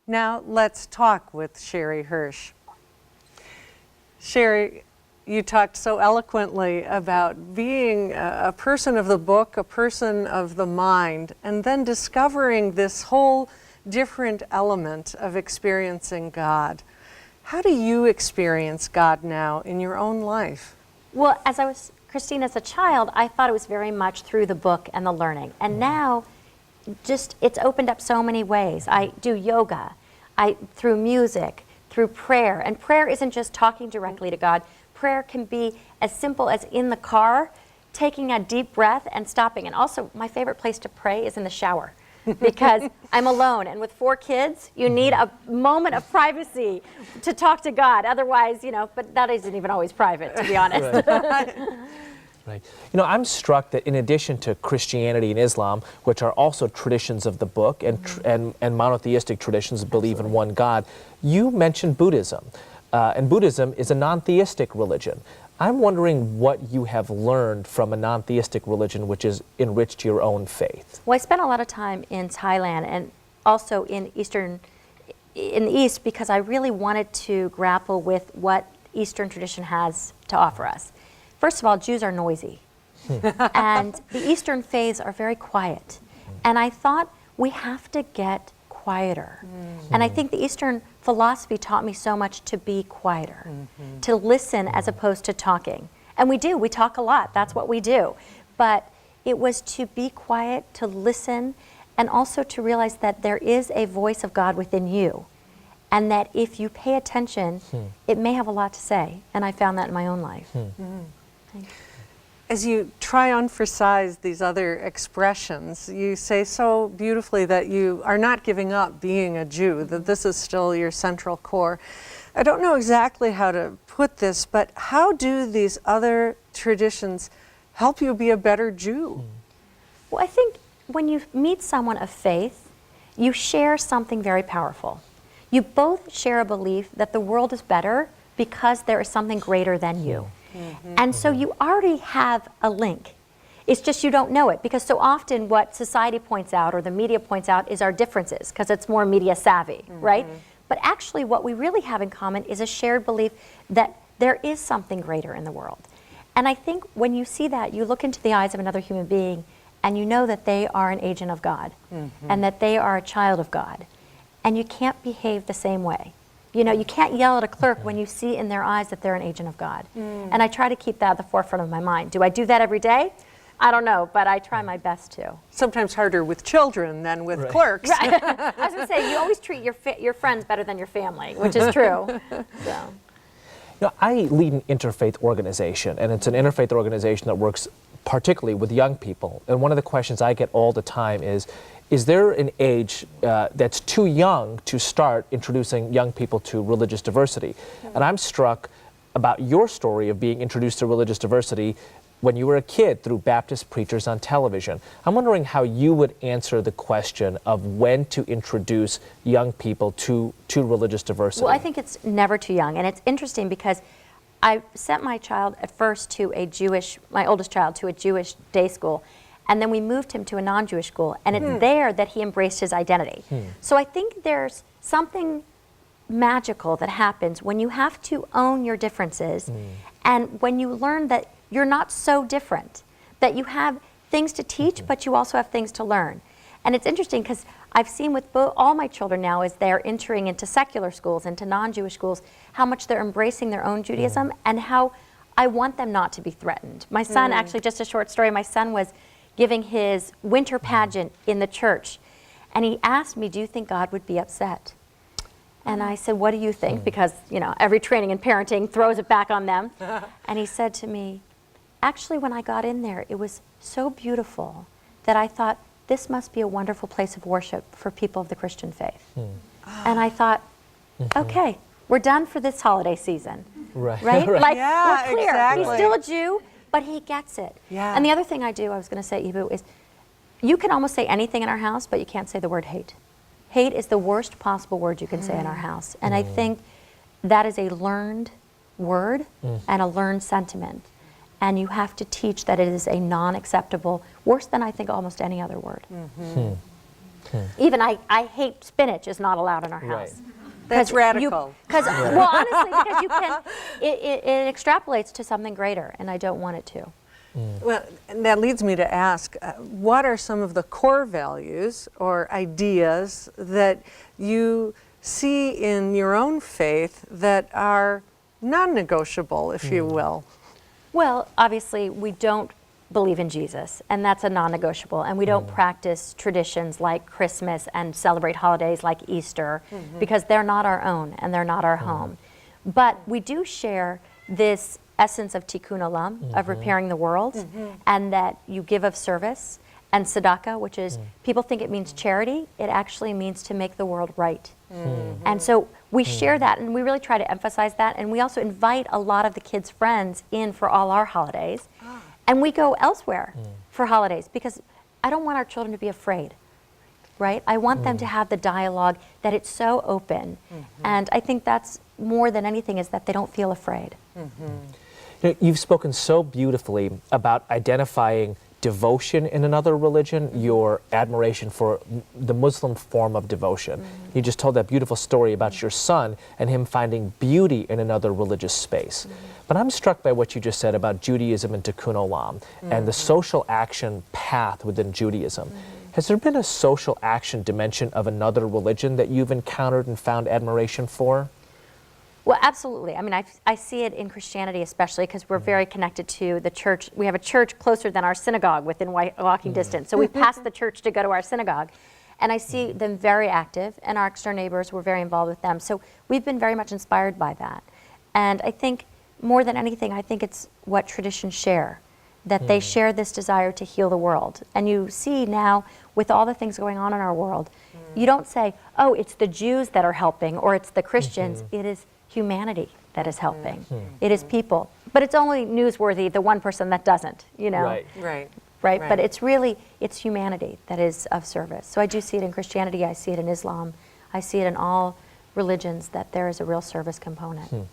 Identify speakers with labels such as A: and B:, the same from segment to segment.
A: Now let's talk with Sherre Hirsch. Sherre, you talked so eloquently about being a person of the book, a person of the mind, and then discovering this whole different element of experiencing God. How do you experience God now in your own life?
B: Well, Christine, as a child, I thought it was very much through the book and the learning. And now, it's opened up so many ways. I do yoga, through music, through prayer. And prayer isn't just talking directly to God. Prayer can be as simple as in the car, taking a deep breath and stopping. And also, my favorite place to pray is in the shower, because I'm alone. And with 4 kids, you need a moment of privacy to talk to God. Otherwise, but that isn't even always private, to be honest.
C: Right. I'm struck that in addition to Christianity and Islam, which are also traditions of the book and monotheistic traditions that believe in one God, you mentioned Buddhism. And Buddhism is a non-theistic religion. I'm wondering what you have learned from a non-theistic religion which is enriched your own faith.
B: Well, I spent a lot of time in Thailand and also in the East, because I really wanted to grapple with what Eastern tradition has to offer us. First of all, Jews are noisy, and the Eastern faiths are very quiet. And I thought we have to get quieter. And I think the Eastern philosophy taught me so much to be quieter, to listen as opposed to talking. And we talk a lot, that's what we do. But it was to be quiet, to listen, and also to realize that there is a voice of God within you. And that if you pay attention, it may have a lot to say. And I found that in my own life.
A: As you try on for size these other expressions, you say so beautifully that you are not giving up being a Jew, that this is still your central core. I don't know exactly how to put this, but how do these other traditions help you be a better Jew?
B: Well, I think when you meet someone of faith, you share something very powerful. You both share a belief that the world is better because there is something greater than you. And so you already have a link. It's just you don't know it, because so often what society points out or the media points out is our differences, because it's more media savvy, right? But actually what we really have in common is a shared belief that there is something greater in the world. And I think when you see that, you look into the eyes of another human being and you know that they are an agent of God and that they are a child of God. And you can't behave the same way. You can't yell at a clerk when you see in their eyes that they're an agent of God. And I try to keep that at the forefront of my mind. Do I do that every day? I don't know, but I try my best to.
A: Sometimes harder with children than with clerks.
B: Right. I was going to say, you always treat your friends better than your family, which is true. So.
C: I lead an interfaith organization, and it's an interfaith organization that works particularly with young people. And one of the questions I get all the time is there an age that's too young to start introducing young people to religious diversity? And I'm struck about your story of being introduced to religious diversity when you were a kid through Baptist preachers on television. I'm wondering how you would answer the question of when to introduce young people to religious diversity.
B: Well, I think it's never too young. And it's interesting because I sent my child at first to my oldest child, to a Jewish day school. And then we moved him to a non-Jewish school, and it's there that he embraced his identity. So I think there's something magical that happens when you have to own your differences, and when you learn that you're not so different, that you have things to teach, but you also have things to learn. And it's interesting because I've seen with all my children now, as they're entering into secular schools, into non-Jewish schools, how much they're embracing their own Judaism, and how I want them not to be threatened. My son, actually, just a short story, my son was giving his winter pageant in the church. And he asked me, do you think God would be upset? And I said, what do you think? Because, every training in parenting throws it back on them. And he said to me, actually, when I got in there, it was so beautiful that I thought, this must be a wonderful place of worship for people of the Christian faith. And I thought, okay, we're done for this holiday season. Right? Like, we're clear.
A: Exactly.
B: He's still a Jew, but he gets it. And the other thing I do, I was going to say, Eboo, is you can almost say anything in our house, but you can't say the word hate. Hate is the worst possible word you can say in our house. And I think that is a learned word and a learned sentiment. And you have to teach that it is a non-acceptable, worse than I think almost any other word. Even I hate spinach is not allowed in our
C: Right.
B: house.
A: That's radical.
B: Well, honestly, because you can, it extrapolates to something greater, and I don't want it to.
A: Well, and that leads me to ask, what are some of the core values or ideas that you see in your own faith that are non-negotiable, if you will?
B: Well, obviously, we don't believe in Jesus, and that's a non-negotiable, and we don't practice traditions like Christmas and celebrate holidays like Easter because they're not our own and they're not our home. But we do share this essence of tikkun olam, of repairing the world, and that you give of service, and tzedakah, which is, people think it means charity, it actually means to make the world right. And so we share that, and we really try to emphasize that, and we also invite a lot of the kids' friends in for all our holidays, and we go elsewhere for holidays, because I don't want our children to be afraid, right? I want them to have the dialogue, that it's so open, and I think that's more than anything is that they don't feel afraid.
C: You know, you've spoken so beautifully about identifying devotion in another religion, your admiration for the Muslim form of devotion. You just told that beautiful story about your son and him finding beauty in another religious space. But I'm struck by what you just said about Judaism and Tikkun Olam and the social action path within Judaism. Has there been a social action dimension of another religion that you've encountered and found admiration for?
B: Well, absolutely. I mean, I see it in Christianity especially because we're very connected to the church. We have a church closer than our synagogue within walking distance. So we pass the church to go to our synagogue. And I see them very active, and our next door neighbors, we're very involved with them. So we've been very much inspired by that. And I think more than anything, I think it's what traditions share, that they share this desire to heal the world. And you see now with all the things going on in our world, you don't say, oh, it's the Jews that are helping or it's the Christians. It is humanity that is helping. It is people. But it's only newsworthy the one person that doesn't, you know?
C: Right.
B: Right? But it's really, it's humanity that is of service. So I do see it in Christianity, I see it in Islam, I see it in all religions that there is a real service component.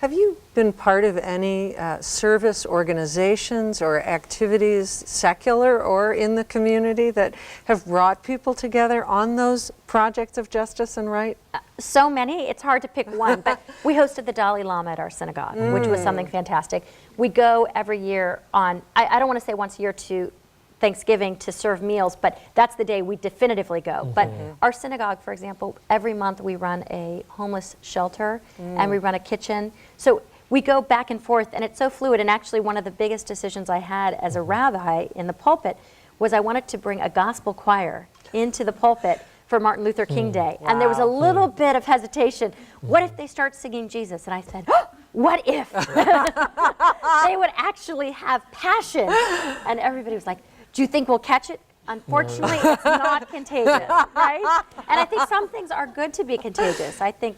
A: Have you been part of any service organizations or activities, secular or in the community, that have brought people together on those projects of justice and right?
B: So many, it's hard to pick one, but we hosted the Dalai Lama at our synagogue, which was something fantastic. We go every year on, I don't want to say once a year to Thanksgiving to serve meals, but that's the day we definitively go. But our synagogue, for example, every month we run a homeless shelter and we run a kitchen. So we go back and forth, and it's so fluid. And actually one of the biggest decisions I had as a rabbi in the pulpit was I wanted to bring a gospel choir into the pulpit for Martin Luther King Day. And there was a little bit of hesitation. What if they start singing Jesus? And I said, oh, what if they would actually have passion? And everybody was like, do you think we'll catch it? Unfortunately, it's not contagious, right? And I think some things are good to be contagious. I think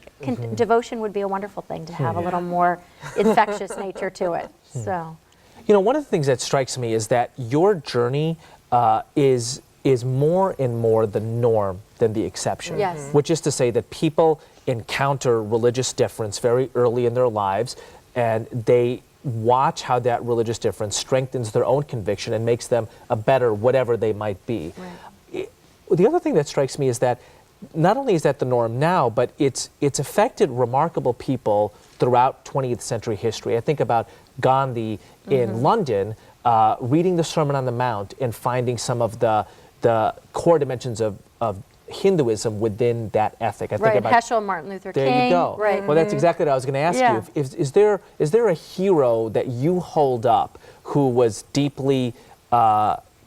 B: devotion would be a wonderful thing to have a little more infectious nature to it. So,
C: You know, one of the things that strikes me is that your journey is more and more the norm than the exception.
B: Yes.
C: Which is to say that people encounter religious difference very early in their lives, and they watch how that religious difference strengthens their own conviction and makes them a better whatever they might be.
B: Right.
C: The other thing that strikes me is that not only is that the norm now, but it's affected remarkable people throughout 20th century history. I think about Gandhi in London reading the Sermon on the Mount and finding some of the core dimensions of Hinduism within that ethic. I think
B: right,
C: about
B: Heschel, Martin Luther King.
C: There you go.
B: Right.
C: Well, that's exactly what I was going to ask
B: Yeah.
C: you. Is there a hero that you hold up who was deeply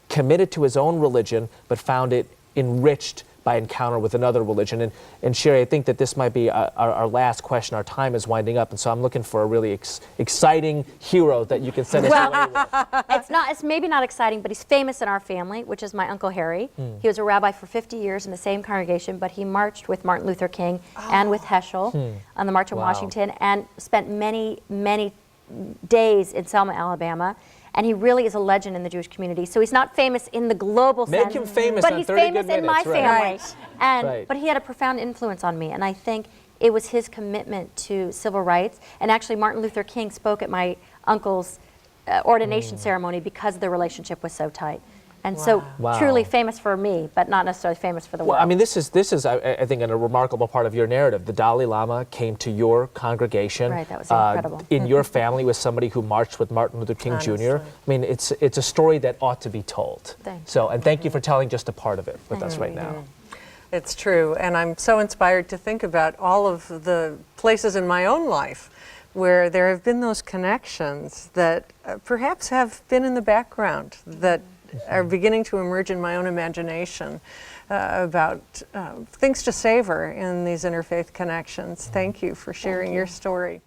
C: committed to his own religion but found it enriched by encounter with another religion? And Sherre, I think that this might be our last question. Our time is winding up, and so I'm looking for a really exciting hero that you can send us away with.
B: It's maybe not exciting, but he's famous in our family, which is my Uncle Harry. He was a rabbi for 50 years in the same congregation, but he marched with Martin Luther King and with Heschel on the March on Washington, and spent many, many days in Selma, Alabama. And he really is a legend in the Jewish community. So he's not famous in the global sense.
C: Make him famous
B: but
C: on
B: he's
C: 30
B: famous
C: Good
B: in my
C: Minutes, right.
B: family.
A: Right.
B: And
C: Right.
B: but he had a profound influence on me, and I think it was his commitment to civil rights. And actually, Martin Luther King spoke at my uncle's ordination ceremony because the relationship was so tight. And so
C: Wow.
B: truly famous for me, but not necessarily famous for the world.
C: Well, I mean, this is I think, a remarkable part of your narrative. The Dalai Lama came to your congregation.
B: Right, that was incredible.
C: In your family was somebody who marched with Martin Luther King Jr.
A: Honestly.
C: I mean, it's a story that ought to be told.
B: Thank
C: So, and thank you for telling just a part of it with us right now.
A: It's true, and I'm so inspired to think about all of the places in my own life where there have been those connections that perhaps have been in the background, that are beginning to emerge in my own imagination about things to savor in these interfaith connections. Thank you for sharing your story.